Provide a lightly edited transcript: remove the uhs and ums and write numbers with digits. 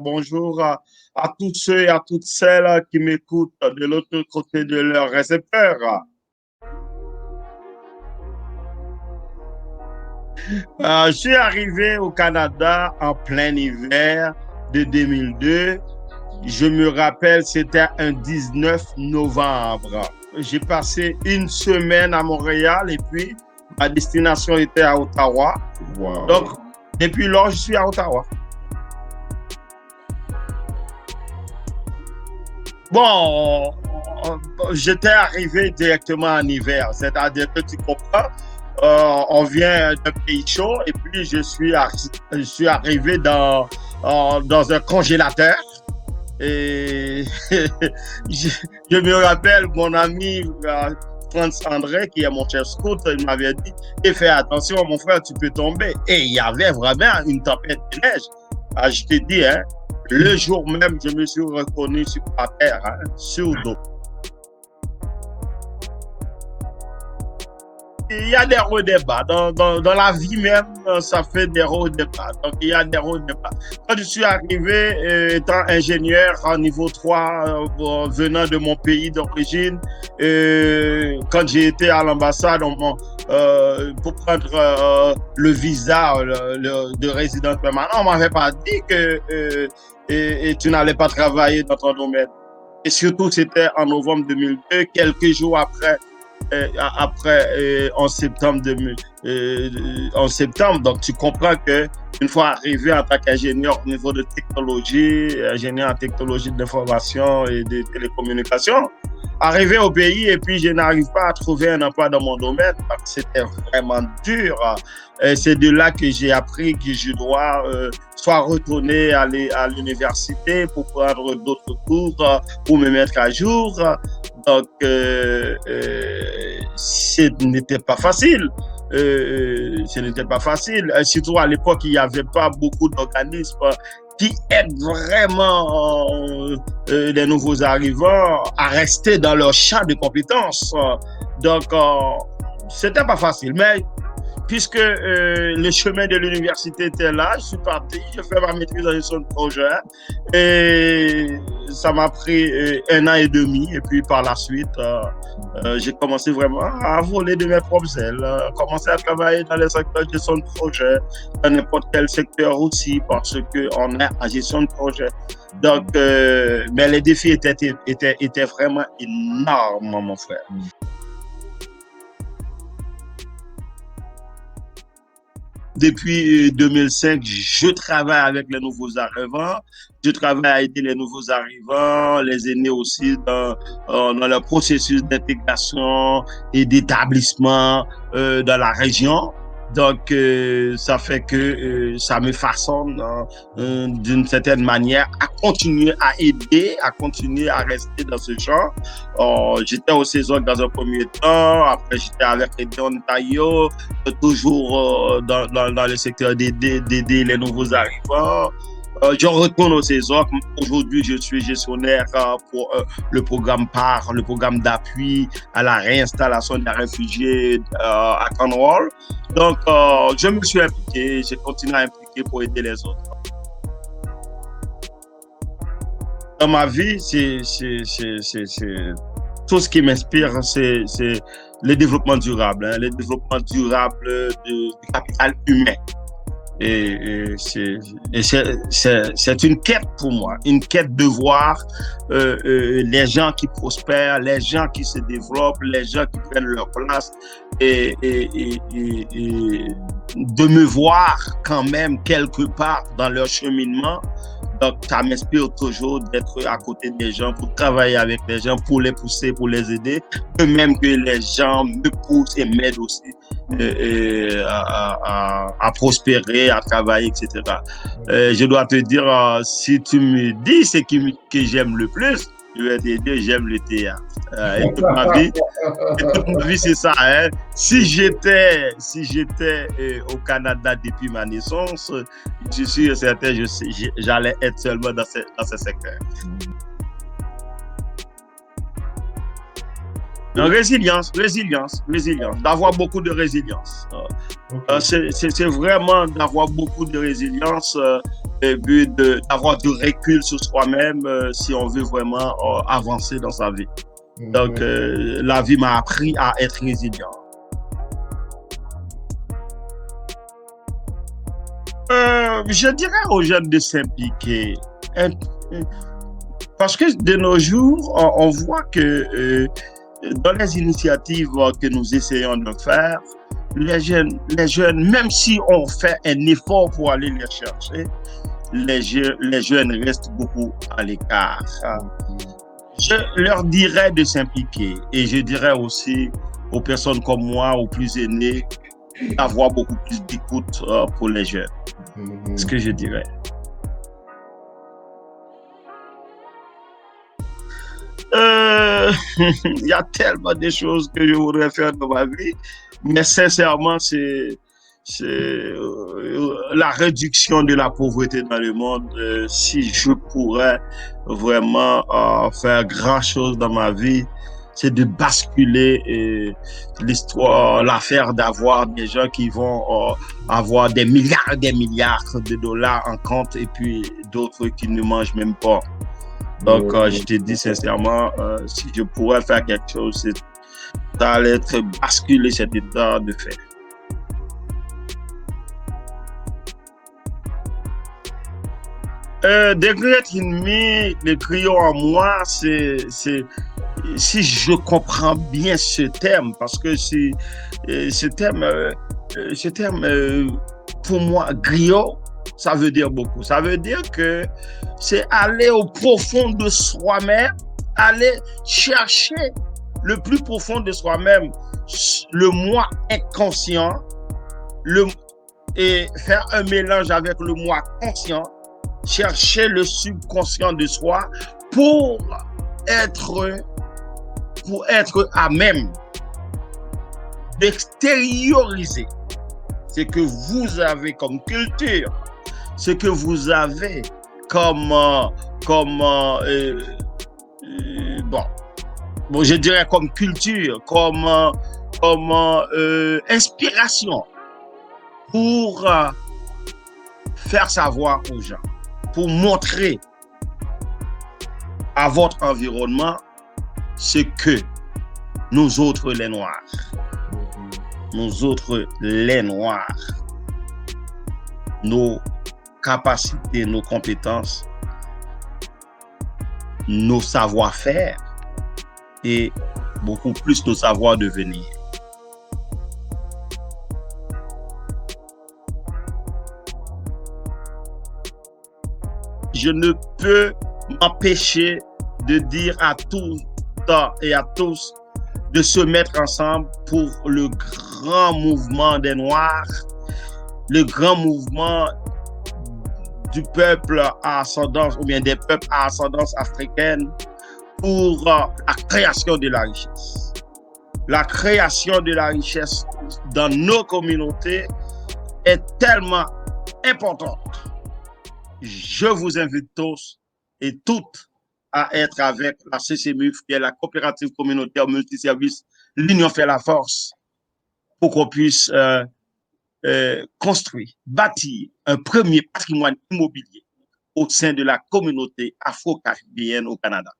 bonjour à tous ceux et à toutes celles qui m'écoutent de l'autre côté de leur récepteur. Je suis arrivé au Canada en plein hiver de 2002. Je me rappelle, c'était un 19 novembre. J'ai passé une semaine à Montréal et puis ma destination était à Ottawa. Wow. Donc, depuis lors, je suis à Ottawa. Bon, j'étais arrivé directement en hiver, c'est-à-dire que tu comprends, on vient d'un pays chaud et puis je suis arrivé dans un congélateur. Et je me rappelle, mon ami Franz André, qui est mon chef scout, il m'avait dit « Fais attention, mon frère, tu peux tomber. » Et il y avait vraiment une tempête de neige. Ah, je te dis, hein, le jour même, je me suis reconnu sur la terre, hein, sur le dos. Il y a des hauts et des bas. Dans la vie même, ça fait des hauts et des bas. Donc, il y a des hauts et des bas. Quand je suis arrivé, étant ingénieur en niveau 3, venant de mon pays d'origine, quand j'ai été à l'ambassade pour prendre le visa de résident permanent, on ne m'avait pas dit que tu n'allais pas travailler dans ton domaine. Et surtout, c'était en novembre 2002, quelques jours après, en septembre, donc tu comprends que une fois arrivé en tant qu'ingénieur au niveau de technologie, ingénieur en technologie de l'information et des télécommunications, arrivé au pays et puis je n'arrive pas à trouver un emploi dans mon domaine parce que c'était vraiment dur. C'est de là que j'ai appris que je dois soit retourner à l'université pour prendre d'autres cours, pour me mettre à jour. Donc, ce n'était pas facile. Ce n'était pas facile. Surtout à l'époque, il n'y avait pas beaucoup d'organismes qui aident vraiment les nouveaux arrivants à rester dans leur champ de compétences. Donc, c'était pas facile. Mais puisque le chemin de l'université était là, je suis parti, j'ai fait ma maîtrise en gestion de projet et ça m'a pris 1 an et demi. Et puis par la suite, j'ai commencé vraiment à voler de mes propres ailes, commencer à travailler dans les secteurs de gestion de projet, dans n'importe quel secteur aussi, parce qu'on est en gestion de projet. Donc, mais les défis étaient vraiment énormes, mon frère. Depuis 2005, je travaille avec les nouveaux arrivants. Je travaille à aider les nouveaux arrivants, les aînés aussi dans leur processus d'intégration et d'établissement dans la région. Donc, ça fait que ça me façonne d'une certaine manière à continuer à aider, à continuer à rester dans ce champ. J'étais au CESOC dans un premier temps, après j'étais avec Aider Ontario, toujours dans le secteur d'aider les nouveaux arrivants. Je retourne au CESOC. Aujourd'hui, je suis gestionnaire pour le programme PAR, le programme d'appui à la réinstallation des réfugiés à Cornwall. Donc, je me suis impliqué, j'ai continué à impliquer pour aider les autres. Dans ma vie, tout ce qui m'inspire, c'est le développement durable, hein, le développement durable du capital humain. Et c'est une quête pour moi, une quête de voir les gens qui prospèrent, les gens qui se développent, les gens qui prennent leur place et de me voir quand même quelque part dans leur cheminement. Donc, ça m'inspire toujours d'être à côté des gens, pour travailler avec les gens, pour les pousser, pour les aider, de même que les gens me poussent et m'aident aussi à prospérer, à travailler, etc. Je dois te dire, si tu me dis ce que j'aime le plus, je vais te dire, j'aime le théâtre. Et toute ma vie, c'est ça. Hein. Si j'étais au Canada depuis ma naissance, je suis certain, j'allais être seulement dans ce secteur. Résilience, d'avoir beaucoup de résilience. Okay. C'est vraiment d'avoir beaucoup de résilience but d'avoir du recul sur soi-même si on veut vraiment avancer dans sa vie. Donc, la vie m'a appris à être résilient. Je dirais aux jeunes de s'impliquer. Parce que de nos jours, on voit que dans les initiatives que nous essayons de faire, les jeunes, même si on fait un effort pour aller les chercher, les jeunes restent beaucoup à l'écart. Je leur dirais de s'impliquer et je dirais aussi aux personnes comme moi, aux plus aînés, d'avoir beaucoup plus d'écoute pour les jeunes. C'est ce que je dirais. Il y a tellement de choses que je voudrais faire dans ma vie, mais sincèrement, c'est la réduction de la pauvreté dans le monde. Si je pourrais vraiment faire grand chose dans ma vie, c'est de basculer l'histoire, l'affaire d'avoir des gens qui vont avoir des milliards et des milliards de dollars en compte et puis d'autres qui ne mangent même pas. Donc, je te dis sincèrement, si je pourrais faire quelque chose, ça allait être basculer cet état de fait. Des great in me, le griot en moi, c'est si je comprends bien ce terme, parce que ce terme, pour moi, griot, ça veut dire beaucoup. Ça veut dire que c'est aller au profond de soi-même, aller chercher le plus profond de soi-même, le moi inconscient, et faire un mélange avec le moi conscient, chercher le subconscient de soi pour être à même d'extérioriser ce que vous avez comme culture, ce que vous avez comme je dirais comme culture, comme inspiration pour faire savoir aux gens, pour montrer à votre environnement ce que nous autres les Noirs, nos capacités, nos compétences, nos savoir-faire et beaucoup plus nos savoir-devenir. Je ne peux m'empêcher de dire à tout et à tous de se mettre ensemble pour le grand mouvement des Noirs, le grand mouvement du peuple à ascendance, ou bien des peuples à ascendance africaine, pour la création de la richesse. La création de la richesse dans nos communautés est tellement importante. Je vous invite tous et toutes à être avec la CCMUF, qui est la coopérative communautaire multiservice. L'union fait la force pour qu'on puisse construire, bâtir un premier patrimoine immobilier au sein de la communauté afro-caribéenne au Canada.